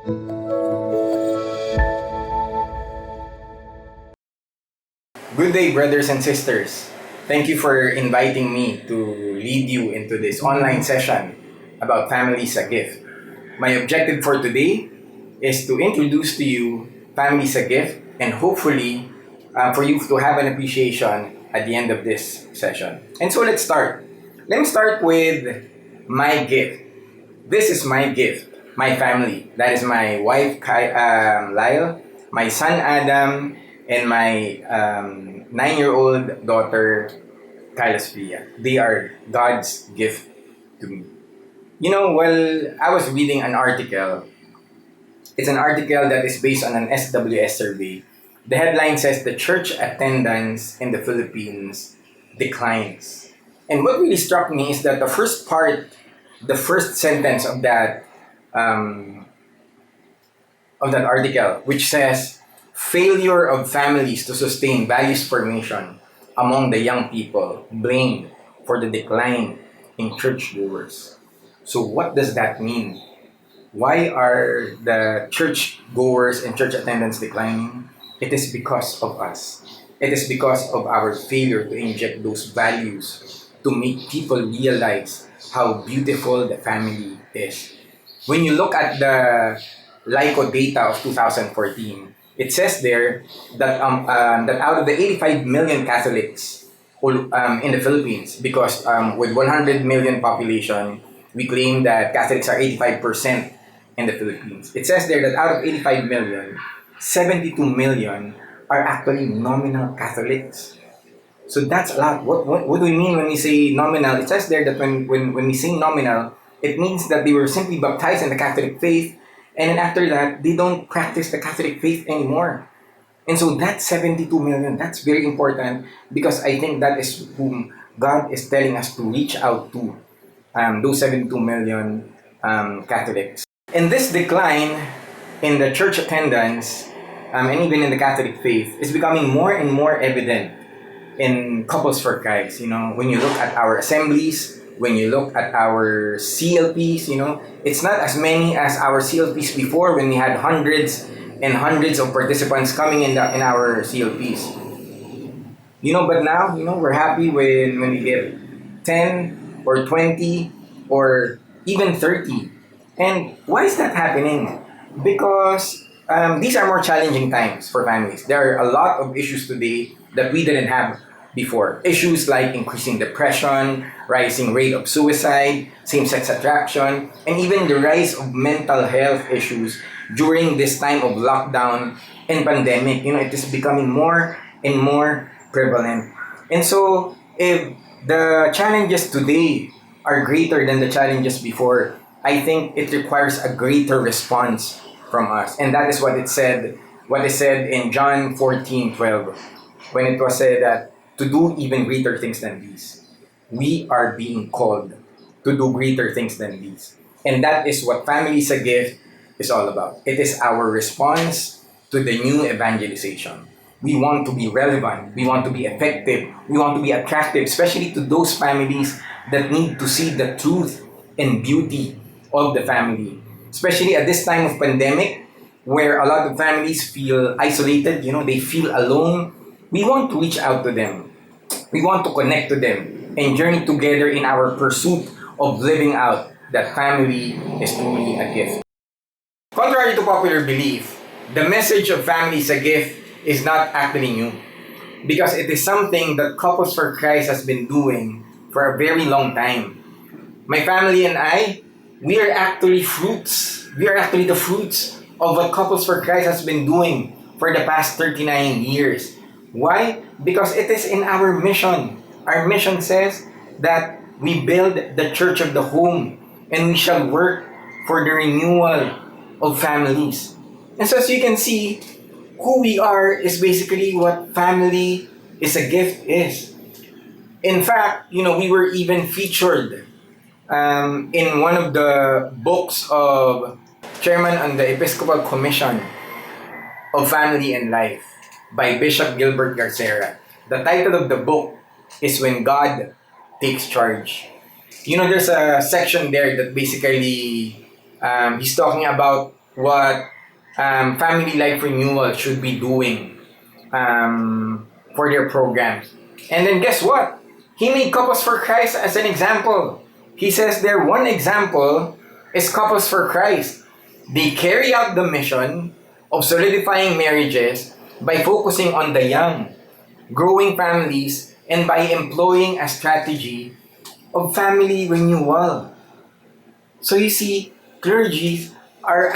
Good day, brothers and sisters. Thank you for inviting me to lead you into this online session about family is a gift. My objective for today is to introduce to you family is a gift and hopefully for you to have an appreciation at the end of this session. And so let's start. Let me start with my gift. This is my gift, my family. That is my wife, Lyle, my son, Adam, and my 9-year-old daughter, Kyla Sophia. They are God's gift to me. Well, I was reading an article. It's an article that is based on an SWS survey. The headline says the church attendance in the Philippines declines. And what really struck me is that the first sentence of that article, which says failure of families to sustain values formation among the young people blamed for the decline in churchgoers. So what does that mean? Why are the church goers and church attendance declining? It is because of us. It is because of our failure to inject those values to make people realize how beautiful the family is. When you look at the LICO data of 2014, it says there that that out of the 85 million Catholics in the Philippines, because with 100 million population, we claim that Catholics are 85% in the Philippines. It says there that out of 85 million, 72 million are actually nominal Catholics. So that's a lot. What do we mean when we say nominal? It says there that when we say nominal, it means that they were simply baptized in the Catholic faith, and then after that, they don't practice the Catholic faith anymore. And so that 72 million, that's very important because I think that is whom God is telling us to reach out to, those 72 million Catholics. And this decline in the church attendance and even in the Catholic faith is becoming more and more evident in Couples for Christ. When you look at our assemblies, when you look at our CLPs, it's not as many as our CLPs before when we had hundreds and hundreds of participants coming in our CLPs. But now, we're happy when we get 10 or 20 or even 30. And why is that happening? Because these are more challenging times for families. There are a lot of issues today that we didn't have before. Issues like increasing depression, rising rate of suicide, same-sex attraction, and even the rise of mental health issues during this time of lockdown and pandemic. It is becoming more and more prevalent. And so, if the challenges today are greater than the challenges before, I think it requires a greater response from us. And that is what is said in John 14:12, when it was said that to do even greater things than these. We are being called to do greater things than these. And that is what Family is a Gift is all about. It is our response to the new evangelization. We want to be relevant. We want to be effective. We want to be attractive, especially to those families that need to see the truth and beauty of the family. Especially at this time of pandemic, where a lot of families feel isolated, they feel alone. We want to reach out to them. We want to connect to them and journey together in our pursuit of living out that family is truly a gift. Contrary to popular belief, the message of family is a gift is not actually new because it is something that Couples for Christ has been doing for a very long time. My family and I, we are actually fruits. We are actually the fruits of what Couples for Christ has been doing for the past 39 years. Why? Because it is in our mission. Our mission says that we build the church of the home and we shall work for the renewal of families. And so as you can see, who we are is basically what family is a gift is. In fact, we were even featured in one of the books of Chairman on the Episcopal Commission of Family and Life by Bishop Gilbert Garcera. The title of the book is When God Takes Charge. There's a section there that basically he's talking about what Family Life Renewal should be doing for their programs. And then guess what? He made Couples for Christ as an example. He says their one example is Couples for Christ. They carry out the mission of solidifying marriages by focusing on the young, growing families, and by employing a strategy of family renewal. So you see, the clergy are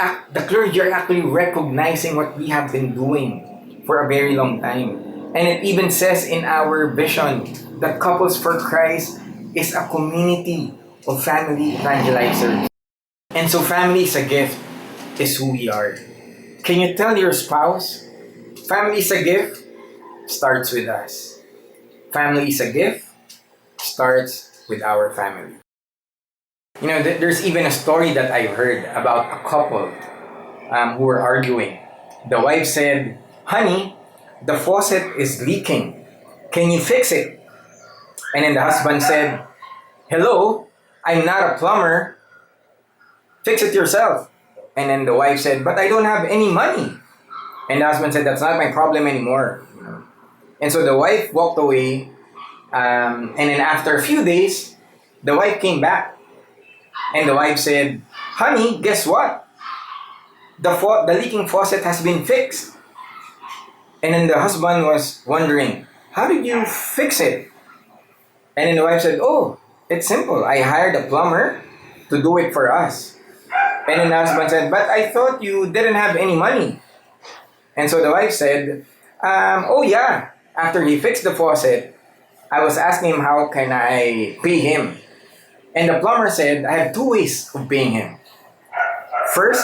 actually recognizing what we have been doing for a very long time. And it even says in our vision that Couples for Christ is a community of family evangelizers. And so family is a gift is who we are. Can you tell your spouse, family is a gift starts with us. Family is a gift starts with our family. You know, there's even a story that I've heard about a couple who were arguing. The wife said, "Honey, the faucet is leaking. Can you fix it?" And then the husband said, "Hello, I'm not a plumber. Fix it yourself." And then the wife said, "But I don't have any money." And the husband said, "That's not my problem anymore." And so the wife walked away. And then after a few days, the wife came back. And the wife said, "Honey, guess what? The leaking faucet has been fixed." And then the husband was wondering, "How did you fix it?" And then the wife said, "Oh, it's simple. I hired a plumber to do it for us." And then the husband said, "But I thought you didn't have any money." And so the wife said, "Oh yeah, after he fixed the faucet, I was asking him how can I pay him. And the plumber said, I have two ways of paying him. First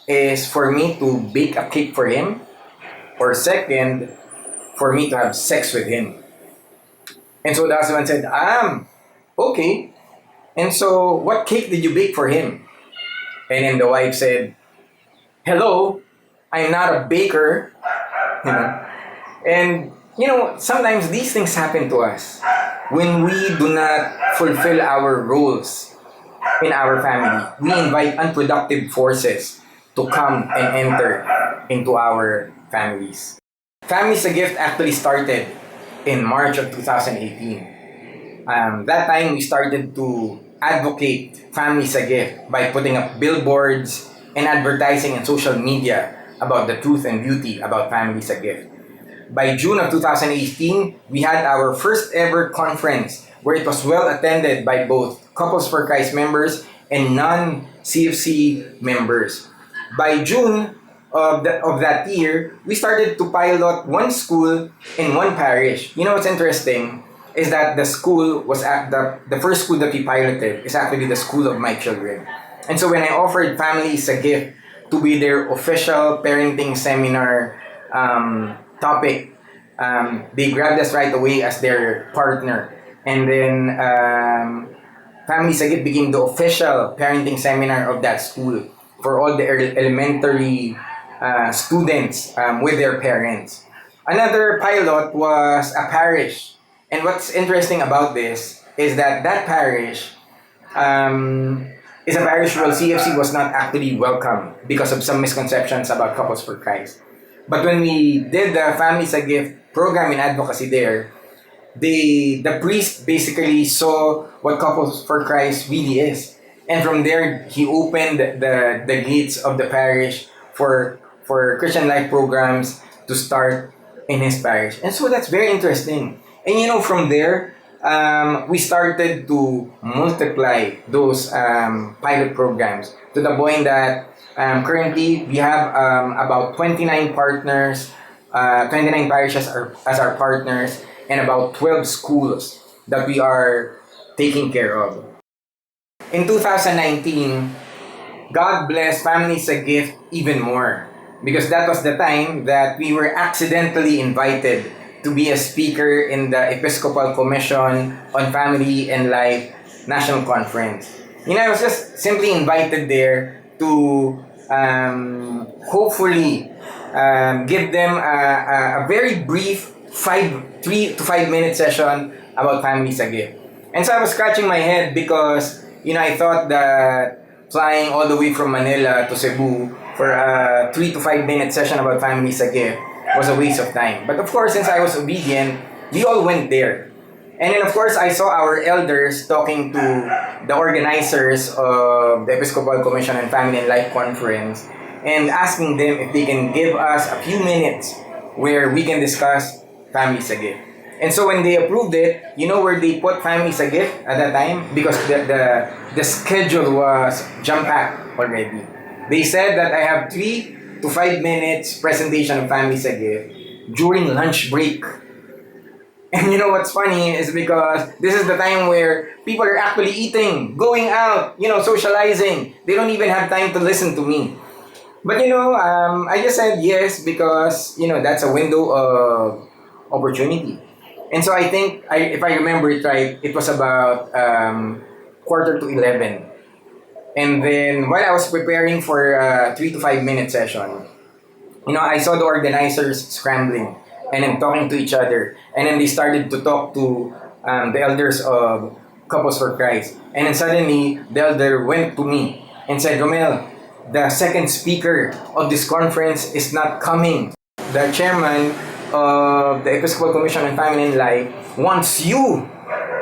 is for me to bake a cake for him, or second, for me to have sex with him." And so the husband said, okay. And so what cake did you bake for him?" And then the wife said, "Hello, I'm not a baker." You know? And, sometimes these things happen to us when we do not fulfill our roles in our family. We invite unproductive forces to come and enter into our families. Families a Gift actually started in March of 2018. That time we started to advocate Families a Gift by putting up billboards and advertising in social media about the truth and beauty about Families a Gift. By June of 2018, we had our first ever conference where it was well attended by both Couples for Christ members and non-CFC members. By June of that year, we started to pilot one school in one parish. You know what's interesting is that the school was at the first school that we piloted is actually the school of my children. And so when I offered Families a Gift to be their official parenting seminar topic, they grabbed us right away as their partner. And then Families a Gift became the official parenting seminar of that school for all the elementary students with their parents. Another pilot was a parish. And what's interesting about this is that parish is a parish where CFC was not actually welcome because of some misconceptions about Couples for Christ. But when we did the Families a Gift program in advocacy there, the priest basically saw what Couples for Christ really is. And from there, he opened the gates of the parish for Christian life programs to start in his parish. And so that's very interesting. And from there, we started to multiply those pilot programs to the point that currently we have about 29 partners, 29 parishes as our partners, and about 12 schools that we are taking care of. In 2019, God blessed Families a Gift even more because that was the time that we were accidentally invited to be a speaker in the Episcopal Commission on Family and Life National Conference. I was just simply invited there to hopefully give them a very brief 3 to 5 minute session about Families a Gift. And so I was scratching my head because I thought that flying all the way from Manila to Cebu for a 3 to 5 minute session about families a gift was a waste of time. But of course, since I was obedient, we all went there. And then of course, I saw our elders talking to the organizers of the Episcopal Commission on Family and Life Conference and asking them if they can give us a few minutes where we can discuss families a gift. And so when they approved it, you know where they put families a gift at that time? Because the schedule was jam-packed already. They said that I have 3 to 5 minutes presentation of families a gift during lunch break. And you know what's funny is because this is the time where people are actually eating, going out, socializing. They don't even have time to listen to me. But I just said yes because that's a window of opportunity. And so I think, if I remember it right, it was about quarter to 11. And then while I was preparing for a 3 to 5 minute session, I saw the organizers scrambling and then talking to each other. And then they started to talk to the elders of Couples for Christ. And then suddenly, the elder went to me and said, Rommel, the second speaker of this conference is not coming. The chairman of the Episcopal Commission on Family and Life wants you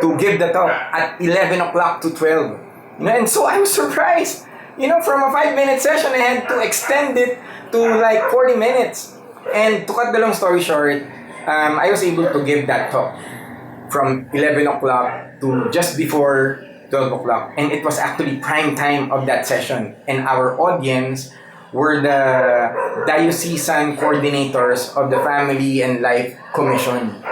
to give the talk at 11 o'clock to 12. And so I'm surprised. From a 5 minute session, I had to extend it to like 40 minutes. And to cut the long story short, I was able to give that talk from 11 o'clock to just before 12 o'clock. And it was actually prime time of that session. And our audience were the diocesan coordinators of the Family and Life Commission.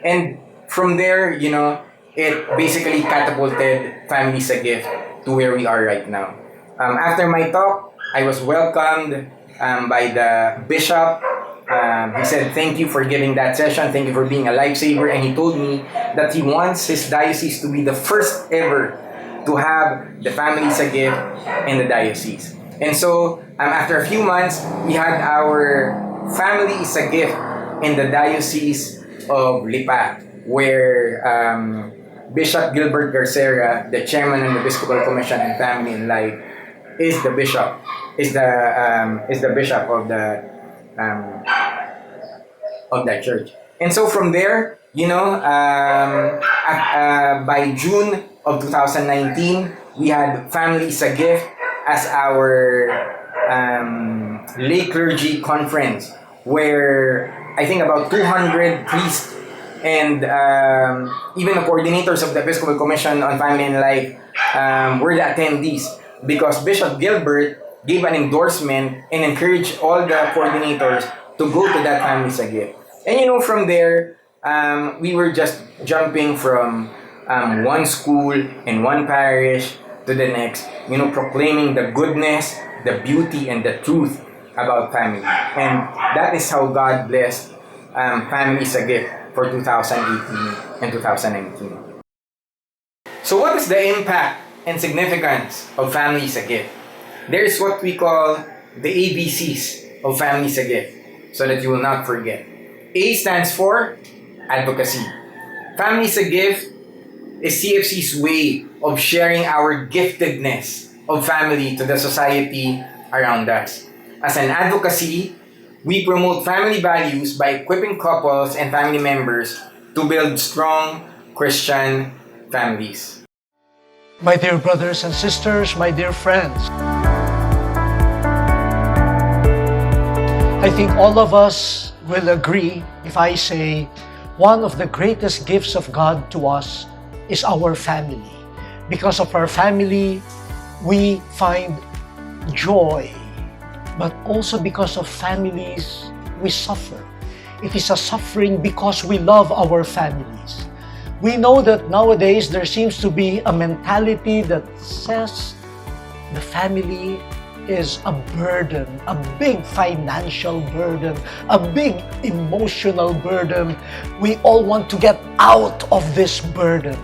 And from there, it basically catapulted Families a Gift to where we are right now. After my talk, I was welcomed by the bishop. He said, thank you for giving that session. Thank you for being a lifesaver. And he told me that he wants his diocese to be the first ever to have the Families a Gift in the diocese. And so, after a few months, we had our Families a Gift in the Diocese of Lipa, where Bishop Gilbert Garcera, the chairman of the Episcopal Commission on Family and Life, is the bishop of that church. And so from there, by June of 2019, we had Families a Gift as our lay clergy conference, where I think about 200 priests and even the coordinators of the Episcopal Commission on Family and Life were the attendees, because Bishop Gilbert gave an endorsement and encouraged all the coordinators to go to that Families a Gift. And from there, we were just jumping from one school and one parish to the next, proclaiming the goodness, the beauty, and the truth about family. And that is how God blessed Families a Gift for 2018 and 2019. So what is the impact and significance of Families a Gift? There is what we call the ABCs of Families a Gift, so that you will not forget. A stands for advocacy. Families a Gift is CFC's way of sharing our giftedness of family to the society around us. As an advocacy, we promote family values by equipping couples and family members to build strong Christian families. My dear brothers and sisters, my dear friends, I think all of us will agree if I say one of the greatest gifts of God to us is our family. Because of our family, we find joy. But also because of families, we suffer. It is a suffering because we love our families. We know that nowadays there seems to be a mentality that says the family is a burden, a big financial burden, a big emotional burden. We all want to get out of this burden.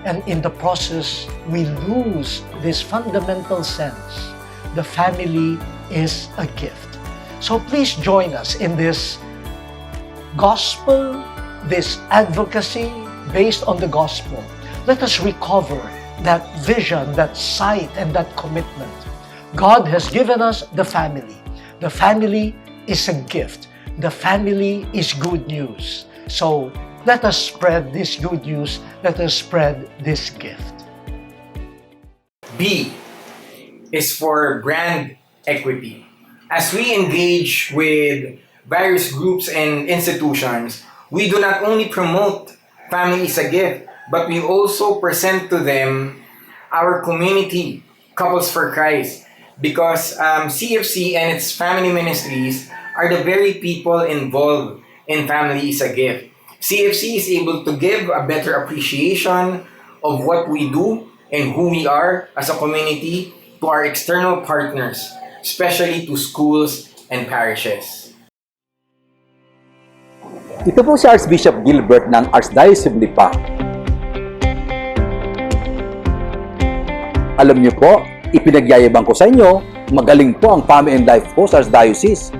And in the process, we lose this fundamental sense. The family is a gift. So please join us in this gospel, this advocacy based on the gospel. Let us recover that vision, that sight, and that commitment. God has given us the family. The family is a gift. The family is good news. So let us spread this good news. Let us spread this gift. B is for brand equity. As we engage with various groups and institutions, we do not only promote family is a gift, but we also present to them our community, Couples for Christ, because CFC and its family ministries are the very people involved in Family is a Gift. CFC is able to give a better appreciation of what we do and who we are as a community to our external partners, especially to schools and parishes. Ito po si Archbishop Gilbert ng Archdiocese of Lipa. Alam niyo po, ipinagyayabang ko sa inyo, magaling po ang Family and Life po sa Archdiocese.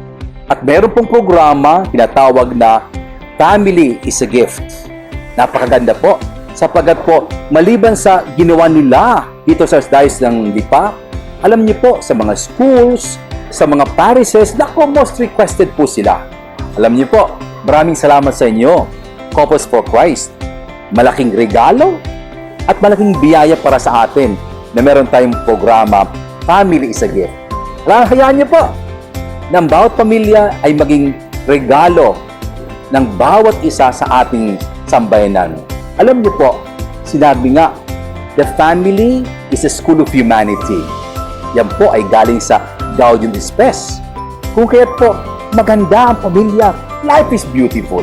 At meron pong programa tinatawag na Family is a Gift. Napakaganda po, sapagkat po maliban sa ginawa nila dito sa Archdiocese ng Lipa, alam niyo po sa mga schools, sa mga parishes, naku, most requested po sila. Alam niyo po, maraming salamat sa inyo, Couples for Christ. Malaking regalo at malaking biyaya para sa atin na meron tayong programa, Family is a Gift. Hayaan niyo po, ng bawat pamilya ay maging regalo ng bawat isa sa ating sambayanan. Alam niyo po, sinabi nga, the family is a school of humanity. Yan po ay galing sa Gaudium Spes. Kung kaya't po, maganda ang pamilya. Life is beautiful.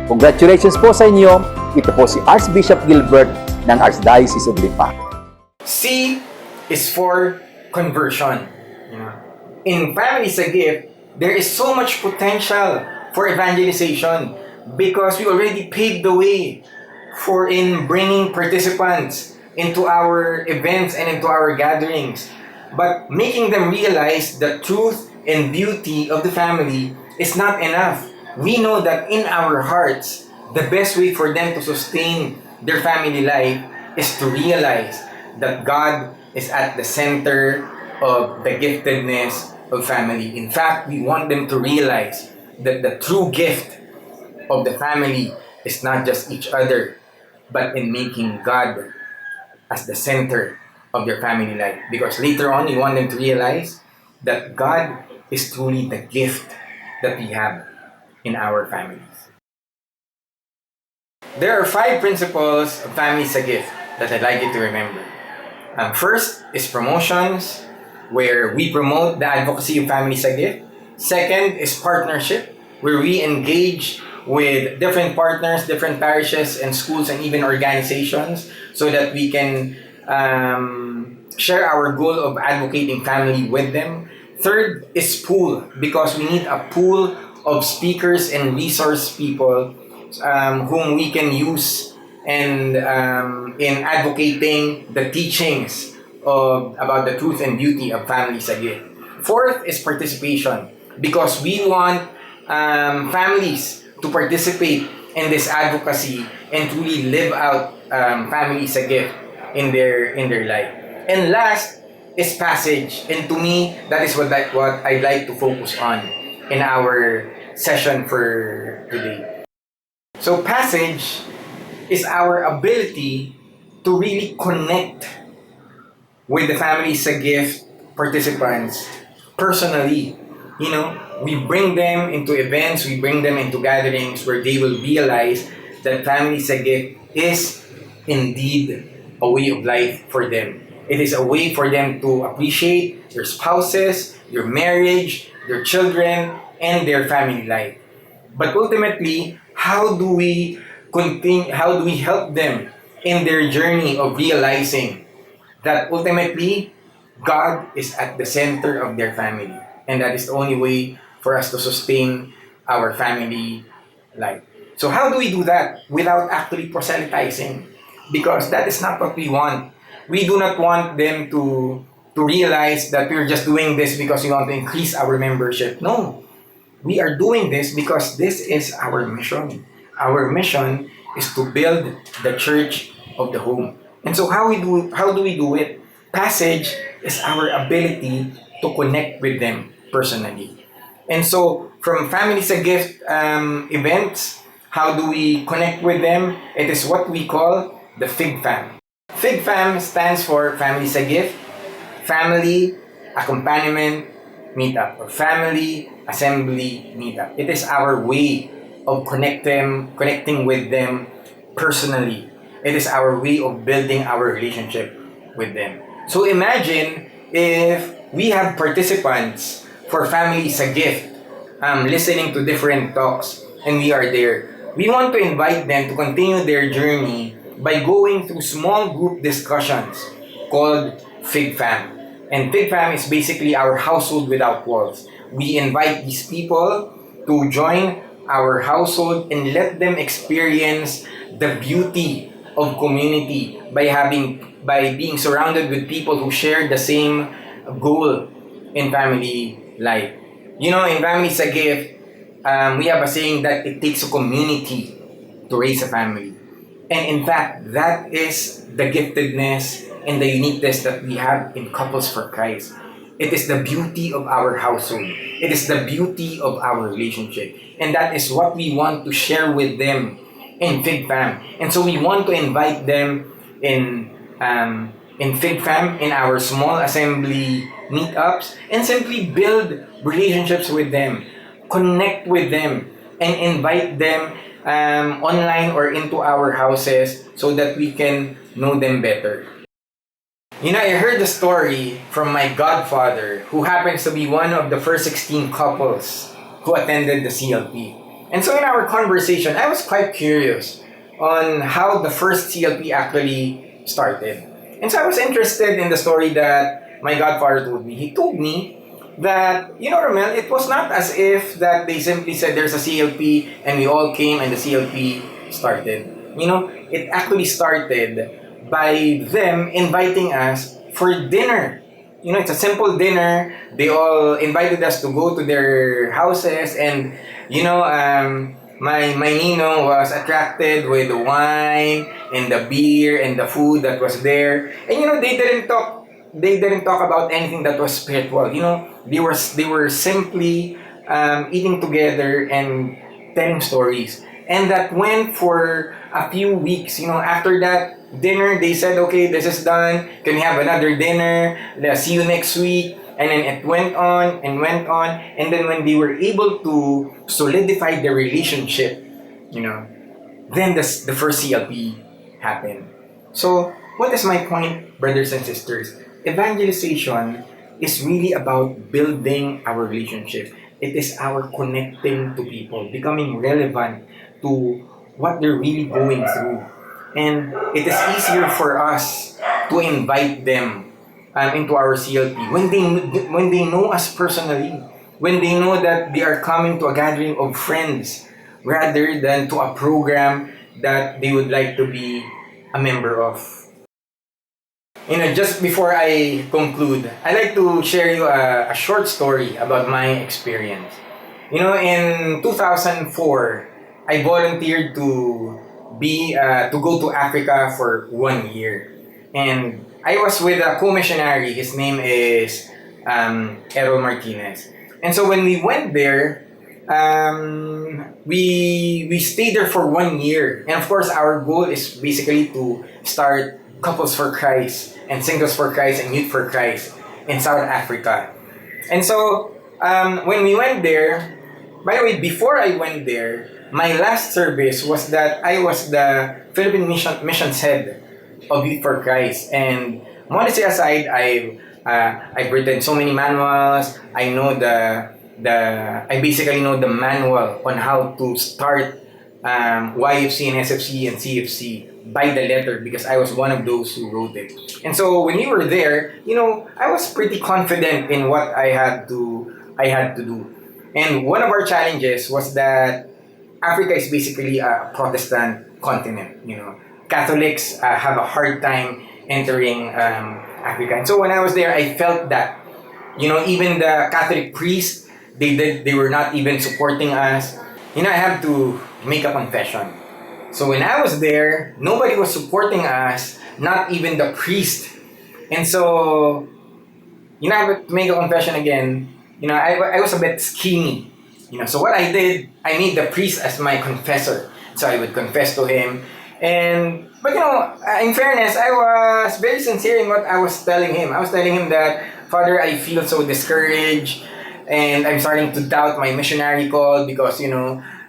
Congratulations po sa inyo. Ito po si Archbishop Gilbert ng Archdiocese of Lipa. C is for conversion. In Family is a Gift, there is so much potential for evangelization because we already paved the way for in bringing participants into our events and into our gatherings. But making them realize the truth and beauty of the family is not enough. We know that in our hearts, the best way for them to sustain their family life is to realize that God is at the center of the giftedness of family. In fact, we want them to realize that the true gift of the family is not just each other, but in making God as the center of their family life. Because later on, we want them to realize that God is truly the gift that we have in our families. There are 5 principles of Family is a Gift that I'd like you to remember. First is promotions, where we promote the advocacy of Family is a Gift. Second is partnership, where we engage with different partners, different parishes and schools and even organizations so that we can share our goal of advocating family with them. Third is pool, because we need a pool of speakers and resource people whom we can use and in advocating the teachings about the truth and beauty of families again. Fourth is participation, because we want families to participate in this advocacy and truly live out families a gift in their life. And last is passage, and to me that is what I'd like to focus on in our session for today. So passage is our ability to really connect with the families a gift participants personally. We bring them into events, we bring them into gatherings where they will realize that families a gift is indeed a way of life for them. It is a way for them to appreciate their spouses, their marriage, their children, and their family life. But ultimately, how do we continue? How do we help them in their journey of realizing that ultimately God is at the center of their family, and that is the only way for us to sustain our family life. So how do we do that without actually proselytizing? Because that is not what we want. We do not want them to realize that we're just doing this because we want to increase our membership. No, we are doing this because this is our mission. Our mission is to build the church of the home. And so how do we do it? Passage is our ability to connect with them personally. And so, from Families a Gift events, how do we connect with them? It is what we call the FIG Fam. FIG Fam stands for Families a Gift, Family Accompaniment Meetup, or Family Assembly Meetup. It is our way of connecting with them personally. It is our way of building our relationship with them. So imagine if we have participants for Families a Gift listening to different talks and we are there. We want to invite them to continue their journey by going through small group discussions called Fig Fam. And Fig Fam is basically our household without walls. We invite these people to join our household and let them experience the beauty of community by being surrounded with people who share the same goal in family life. You know, in Families a Gift, we have a saying that it takes a community to raise a family. And in fact, that is the giftedness and the uniqueness that we have in Couples for Christ. It is the beauty of our household. It is the beauty of our relationship. And that is what we want to share with them in Fig Fam. And so we want to invite them in Fig Fam, in our small assembly meetups, and simply build relationships with them, connect with them, and invite them online or into our houses so that we can know them better. You know, I heard the story from my godfather, who happens to be one of the first 16 couples who attended the CLP. And so in our conversation, I was quite curious on how the first CLP actually started. And so I was interested in the story that my godfather told me. He told me that, you know, Rommel, it was not as if that they simply said there's a CLP and we all came and the CLP started. You know, it actually started by them inviting us for dinner. You know, it's a simple dinner. They all invited us to go to their houses, and you know, my Nino was attracted with the wine and the beer and the food that was there. And you know, they didn't talk about anything that was spiritual. You know, they were simply eating together and telling stories. And that went for a few weeks. You know, after that dinner, they said, okay, this is done. Can we have another dinner? Let's see you next week. And then it went on and went on. And then when they were able to solidify the relationship, you know, then the first CLP happened. So, what is my point, brothers and sisters? Evangelization is really about building our relationship. It is our connecting to people, becoming relevant to what they're really going through. And it is easier for us to invite them into our CLP when they know us personally, when they know that they are coming to a gathering of friends rather than to a program that they would like to be a member of. You know, just before I conclude, I'd like to share you a short story about my experience. You know, in 2004, I volunteered to go to Africa for 1 year, and I was with a co-missionary. His name is Errol Martinez. And so when we went there, we stayed there for 1 year, and of course our goal is basically to start Couples for Christ and Singles for Christ and Youth for Christ in South Africa. And so when we went there, by the way, before I went there, my last service was that I was the Philippine missions head of Youth for Christ. And modesty aside, I've written so many manuals. I basically know the manual on how to start YFC and SFC and CFC by the letter, because I was one of those who wrote it. And so when we were there, you know, I was pretty confident in what I had to do. And one of our challenges was that Africa is basically a Protestant continent. You know, Catholics have a hard time entering Africa. And so when I was there, I felt that, you know, even the Catholic priests, they were not even supporting us. You know, I have to make a confession. So when I was there, nobody was supporting us, not even the priest. And so, I have to make a confession again. I was a bit skinny. So what I did, I made the priest as my confessor. So I would confess to him. But in fairness, I was very sincere in what I was telling him. I was telling him that, Father, I feel so discouraged and I'm starting to doubt my missionary call because,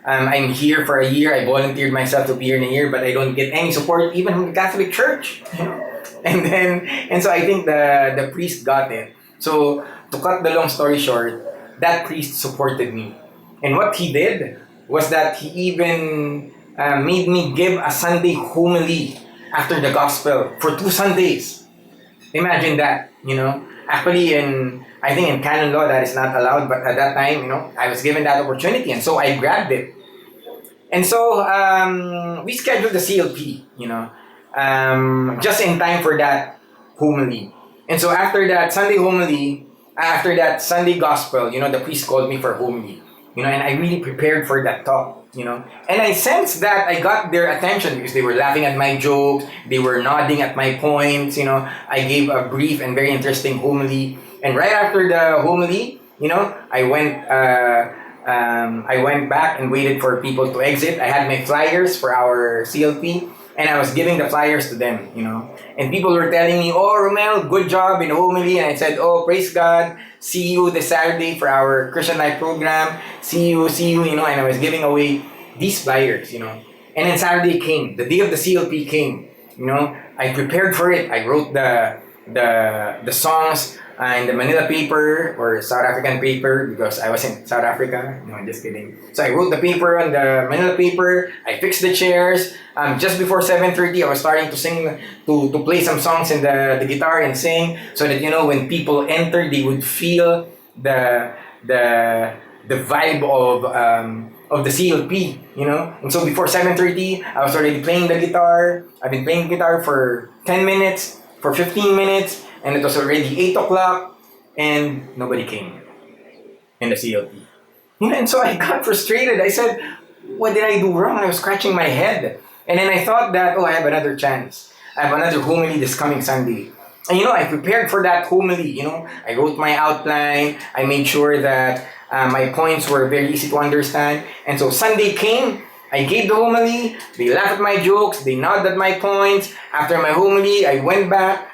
I'm here for a year. I volunteered myself to be here in a year, but I don't get any support even from the Catholic Church. And so I think the priest got it. So to cut the long story short, that priest supported me. And what he did was that he even made me give a Sunday homily after the gospel for 2 Sundays. Imagine that. Actually, I think in canon law that is not allowed, but at that time, I was given that opportunity, and so I grabbed it. And so we scheduled the CLP, just in time for that homily. And so after that Sunday homily, after that Sunday gospel, the priest called me for homily, and I really prepared for that talk. And I sensed that I got their attention because they were laughing at my jokes, they were nodding at my points. I gave a brief and very interesting homily. And right after the homily, I went back and waited for people to exit. I had my flyers for our CLP, and I was giving the flyers to them. And people were telling me, "Oh, Rommel, good job in homily." And I said, "Oh, praise God. See you this Saturday for our Christian Life program. See you, And I was giving away these flyers. And then Saturday came, the day of the CLP came. I prepared for it. I wrote the songs in the Manila paper or South African paper because I was in South Africa. No, I'm just kidding. So I wrote the paper on the Manila paper. I fixed the chairs. Just before 7:30, I was starting to sing, to play some songs in the guitar and sing, so that when people enter, they would feel the vibe of the CLP. And so before 7:30, I was already playing the guitar. I've been playing the guitar for 10 minutes, for 15 minutes, and it was already 8 o'clock, and nobody came in the CLP. And so I got frustrated. I said, what did I do wrong? I was scratching my head. And then I thought that, I have another chance. I have another homily this coming Sunday. And I prepared for that homily. I wrote my outline. I made sure that my points were very easy to understand. And so Sunday came. I gave the homily. They laughed at my jokes. They nodded at my points. After my homily, I went back,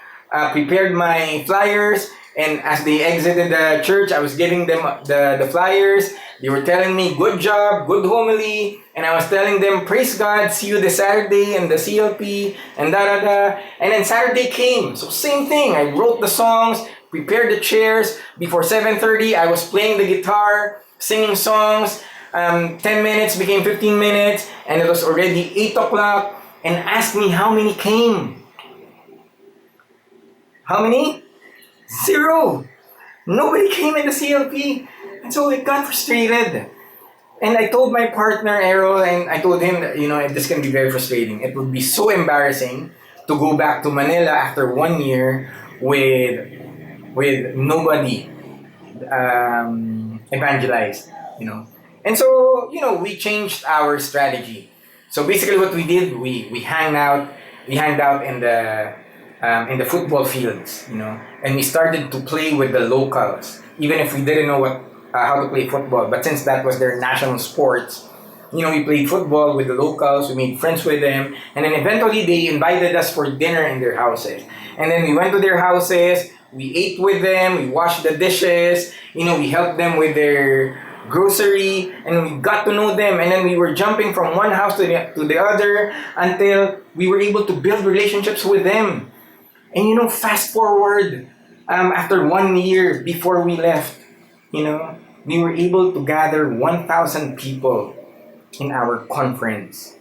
prepared my flyers. And as they exited the church, I was giving them the flyers. They were telling me, good job, good homily. And I was telling them, praise God, see you this Saturday and the CLP and da-da-da. And then Saturday came. So same thing. I wrote the songs, prepared the chairs. Before 7:30, I was playing the guitar, singing songs. 10 minutes became 15 minutes. And it was already 8 o'clock. And asked me how many came. How many? 0. Nobody came in the CLP. And so I got frustrated. And I told my partner, Errol, and I told him that, this can be very frustrating. It would be so embarrassing to go back to Manila after 1 year with nobody evangelized. And so, we changed our strategy. So basically what we did, we hanged out in the football fields, and we started to play with the locals, even if we didn't know how to play football. But since that was their national sports, we played football with the locals, we made friends with them, and then eventually they invited us for dinner in their houses. And then we went to their houses, we ate with them, we washed the dishes, we helped them with their grocery, and we got to know them. And then we were jumping from one house to the other until we were able to build relationships with them. And fast forward, after 1 year before we left, we were able to gather 1,000 people in our conference.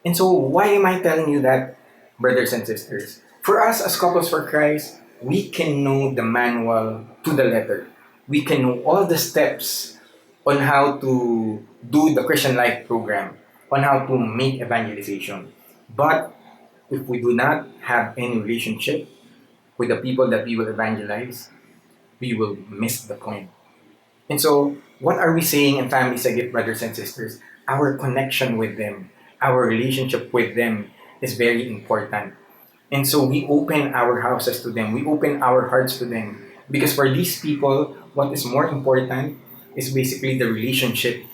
And so why am I telling you that, brothers and sisters? For us as Couples for Christ, we can know the manual to the letter. We can know all the steps on how to do the Christian Life program, on how to make evangelization. But if we do not have any relationship with the people that we will evangelize, we will miss the point. And so, what are we saying in Families a Gift, brothers and sisters? Our connection with them, our relationship with them is very important. And so we open our houses to them, we open our hearts to them. Because for these people, what is more important is basically the relationship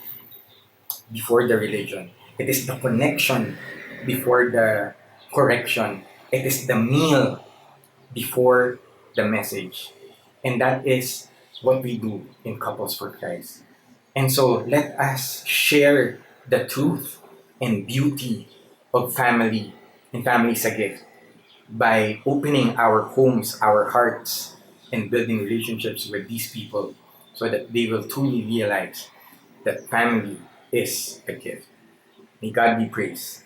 before the religion. It is the connection before the correction. It is the meal before the message. And that is what we do in Couples for Christ. And so let us share the truth and beauty of family and family sa gift by opening our homes, our hearts, and building relationships with these people so that they will truly realize that family is a gift. May God be praised.